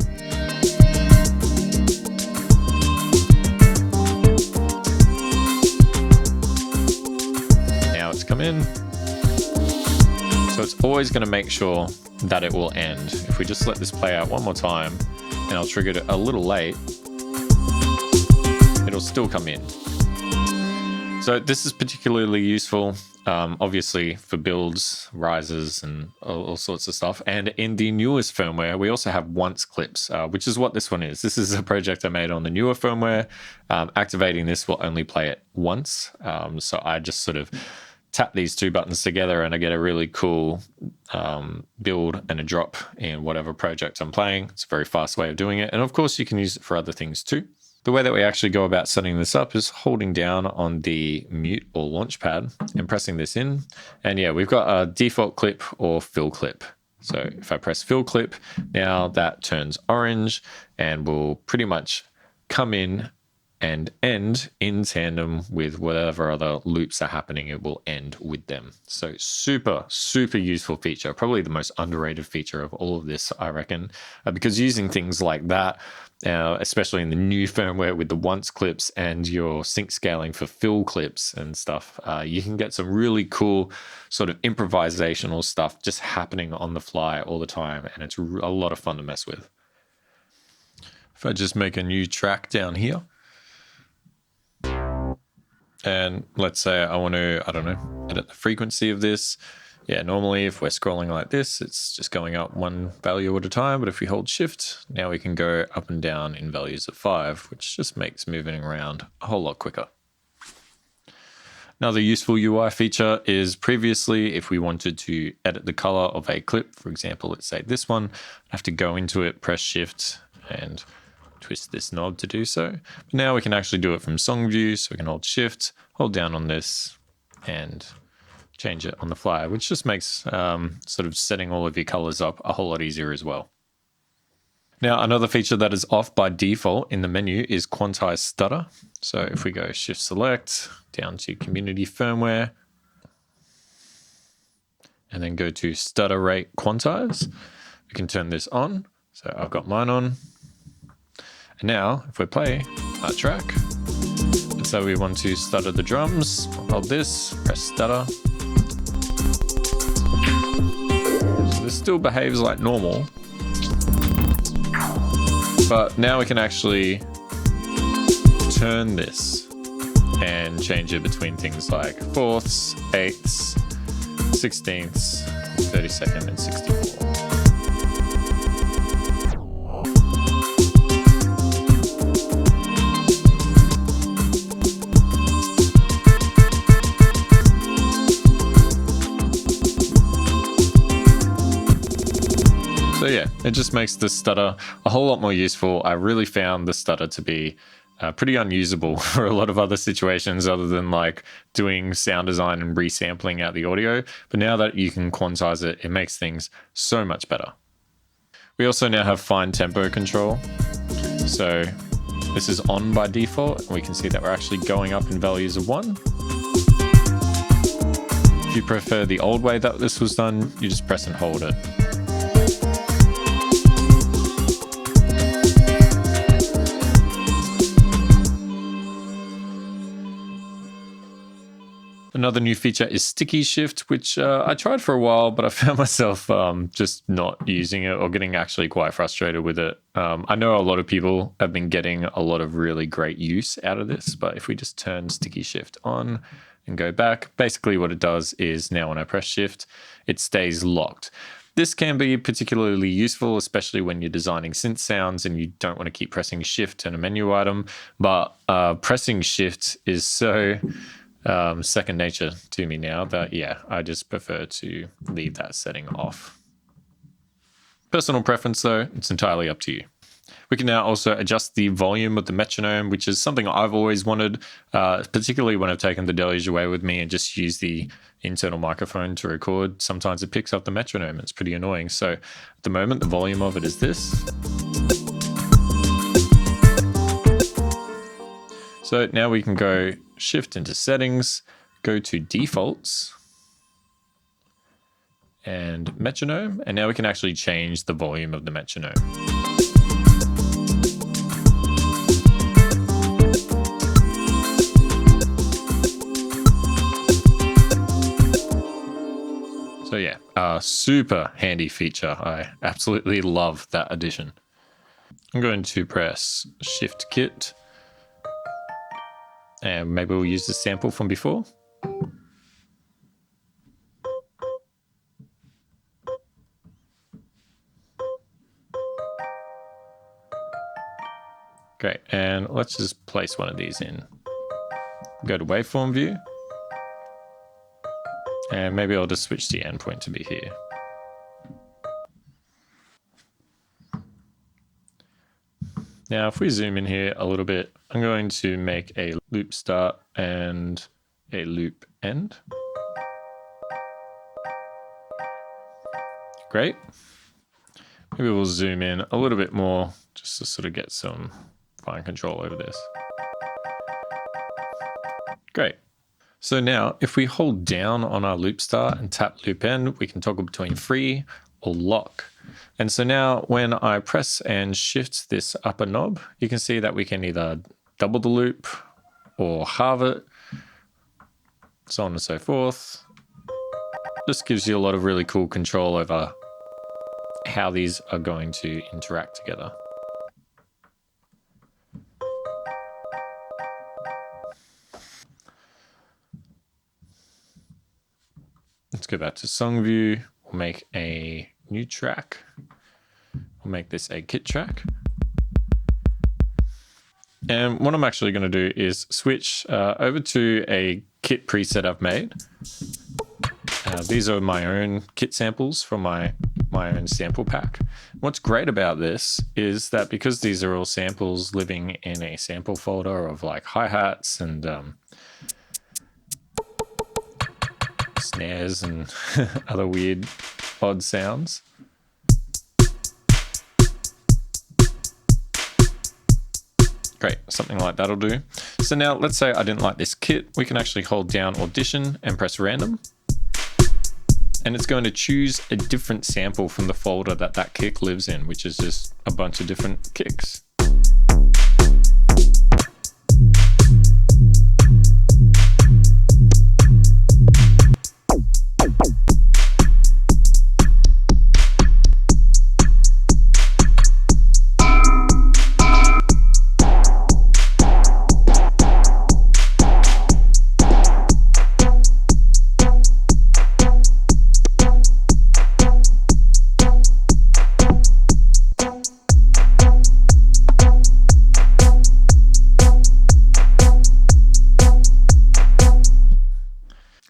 Now it's come in. So it's always going to make sure that it will end. If we just let this play out one more time, and I'll trigger it a little late, it'll still come in. So this is particularly useful, obviously for builds, risers, and all sorts of stuff. And in the newest firmware, we also have once clips, which is what this one is. This is a project I made on the newer firmware. Activating this will only play it once. So I just sort of tap these two buttons together and I get a really cool build and a drop in whatever project I'm playing. It's a very fast way of doing it. And of course, you can use it for other things too. The way that we actually go about setting this up is holding down on the mute or launch pad and pressing this in. And yeah, we've got a default clip or fill clip. So if I press fill clip, now that turns orange and will pretty much come in and end in tandem with whatever other loops are happening. It will end with them. So super, super useful feature. Probably the most underrated feature of all of this, I reckon, because using things like that, especially in the new firmware with the once clips and your sync scaling for fill clips and stuff, you can get some really cool sort of improvisational stuff just happening on the fly all the time. And it's a lot of fun to mess with. If I just make a new track down here, and let's say I want to, I don't know, edit the frequency of this. Yeah, normally if we're scrolling like this, it's just going up one value at a time. But if we hold shift, now we can go up and down in values of 5, which just makes moving around a whole lot quicker. Another useful UI feature is previously, if we wanted to edit the color of a clip, for example, let's say this one, I have to go into it, press shift and twist this knob to do so. But now we can actually do it from song view. So we can hold shift, hold down on this and change it on the fly, which just makes sort of setting all of your colors up a whole lot easier as well. Now, another feature that is off by default in the menu is Quantized stutter. So if we go shift select down to community firmware and then go to stutter rate quantize, we can turn this on. So I've got mine on. And now if we play our track, let's say we want to stutter the drums, hold this, press stutter. So this still behaves like normal, but now we can actually turn this and change it between things like fourths, eighths, 16ths, 32nd, and 64. So yeah, it just makes the stutter a whole lot more useful. I really found the stutter to be pretty unusable for a lot of other situations other than like doing sound design and resampling out the audio. But now that you can quantize it, it makes things so much better. We also now have fine tempo control. So this is on by default. And we can see that we're actually going up in values of 1. If you prefer the old way that this was done, you just press and hold it. Another new feature is sticky shift, which I tried for a while, but I found myself just not using it or getting actually quite frustrated with it. I know a lot of people have been getting a lot of really great use out of this, but if we just turn sticky shift on and go back, basically what it does is now when I press shift, it stays locked. This can be particularly useful, especially when you're designing synth sounds and you don't want to keep pressing shift in a menu item, but pressing shift is so second nature to me now that, yeah, I just prefer to leave that setting off. Personal preference though, it's entirely up to you. We can now also adjust the volume of the metronome, which is something I've always wanted, particularly when I've taken the Deluge away with me and just used the internal microphone to record. Sometimes it picks up the metronome. It's pretty annoying. So at the moment, the volume of it is this. So now we can go shift into settings, go to defaults and metronome. And now we can actually change the volume of the metronome. So yeah, super handy feature. I absolutely love that addition. I'm going to press Shift Kit, and maybe we'll use the sample from before. Great, and let's just place one of these in. Go to waveform view. And maybe I'll just switch the endpoint to be here. Now, if we zoom in here a little bit, I'm going to make a loop start and a loop end. Great. Maybe we'll zoom in a little bit more just to sort of get some fine control over this. Great. So now if we hold down on our loop start and tap loop end, we can toggle between free or lock. And so now when I press and shift this upper knob, you can see that we can either double the loop or halve it, so on and so forth. This gives you a lot of really cool control over how these are going to interact together. Let's go back to song view. We'll make a new track. We'll make this a kit track. And what I'm actually going to do is switch over to a kit preset I've made. These are my own kit samples from my own sample pack. What's great about this is that because these are all samples living in a sample folder of like hi-hats and snares and other weird odd sounds. Great, something like that'll do. So now let's say I didn't like this kit. We can actually hold down Audition and press random. And it's going to choose a different sample from the folder that that kick lives in, which is just a bunch of different kicks.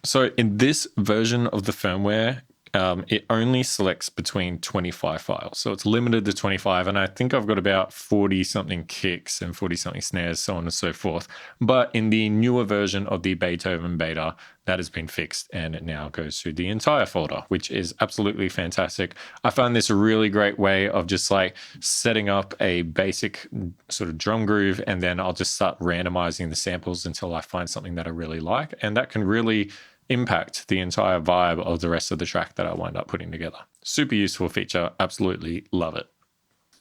So in this version of the firmware, it only selects between 25 files. So it's limited to 25. And I think I've got about 40 something kicks and 40 something snares, so on and so forth. But in the newer version of the Beethoven beta, that has been fixed and it now goes through the entire folder, which is absolutely fantastic. I found this a really great way of just like setting up a basic sort of drum groove, and then I'll just start randomizing the samples until I find something that I really like. And that can really impact the entire vibe of the rest of the track that I wind up putting together. Super useful feature, absolutely love it.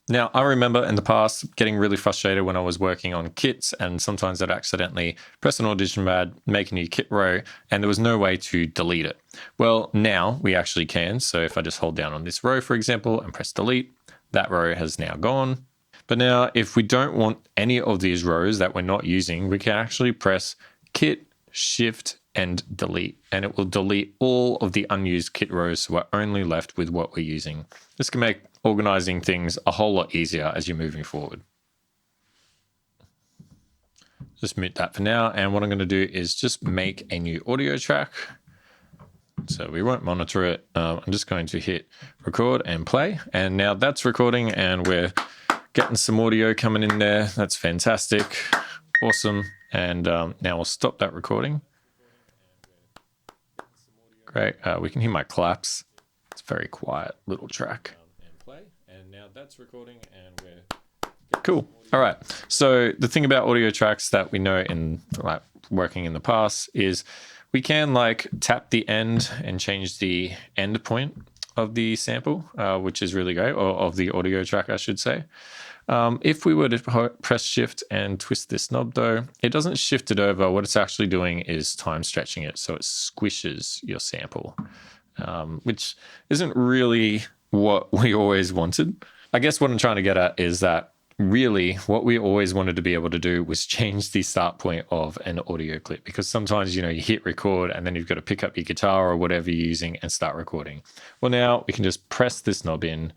Now, I remember in the past getting really frustrated when I was working on kits, and sometimes I'd accidentally press an audition pad, make a new kit row, and there was no way to delete it. Well, now we actually can. So if I just hold down on this row, for example, and press delete, that row has now gone. But now if we don't want any of these rows that we're not using, we can actually press Kit, Shift, and delete, and it will delete all of the unused kit rows, so we're only left with what we're using. This can make organizing things a whole lot easier as you're moving forward. just mute that for now. And what I'm going to do is just make a new audio track. So we won't monitor it. I'm just going to hit record and play. And now that's recording and we're getting some audio coming in there. That's fantastic. Awesome. And now we'll stop that recording. Great. We can hear my claps. It's a very quiet little track. And play. And now that's recording and we're cool. All right. So the thing about audio tracks that we know in like working in the past is we can like tap the end and change the end point of the sample, which is really great, or of the audio track, I should say. If we were to press shift and twist this knob though, it doesn't shift it over. What it's actually doing is time stretching it. So it squishes your sample, which isn't really what we always wanted. I guess what I'm trying to get at is that really what we always wanted to be able to do was change the start point of an audio clip, because sometimes, you know, you hit record and then you've got to pick up your guitar or whatever you're using and start recording. Well, now we can just press this knob in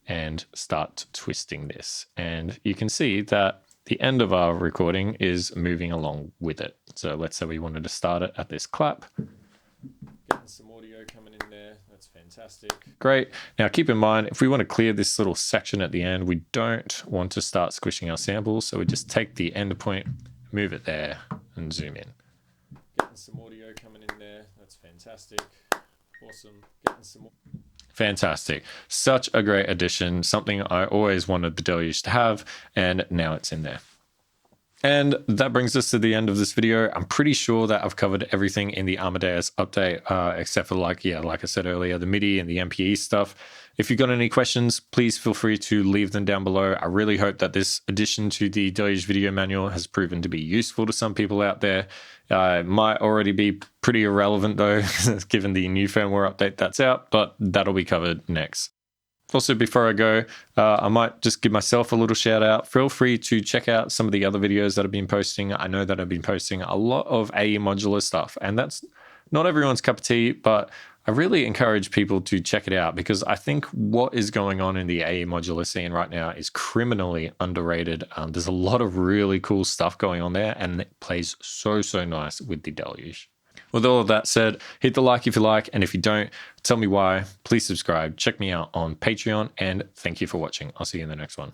and start twisting this. And you can see that the end of our recording is moving along with it. So let's say we wanted to start it at this clap. Getting some audio coming in there. That's fantastic. Great. Now keep in mind, if we want to clear this little section at the end, we don't want to start squishing our samples. So we just take the end point, move it there and zoom in. Getting some audio coming in there. That's fantastic. Awesome. Getting some more. Fantastic. Such a great addition. Something I always wanted the Deluge to have, and now it's in there. And that brings us to the end of this video. I'm pretty sure that I've covered everything in the Amadeus update, except for like I said earlier, the MIDI and the MPE stuff. If you've got any questions, please feel free to leave them down below. I really hope that this addition to the Deluge Video Manual has proven to be useful to some people out there. It might already be pretty irrelevant though, given the new firmware update that's out, but that'll be covered next. Also, before I go, I might just give myself a little shout out. Feel free to check out some of the other videos that I've been posting. I know that I've been posting a lot of AE modular stuff, and that's not everyone's cup of tea, but I really encourage people to check it out, because I think what is going on in the AE modular scene right now is criminally underrated. There's a lot of really cool stuff going on there, and it plays so nice with the Deluge. With all of that said, hit the like if you like, and if you don't, tell me why. Please subscribe. Check me out on Patreon, and thank you for watching. I'll see you in the next one.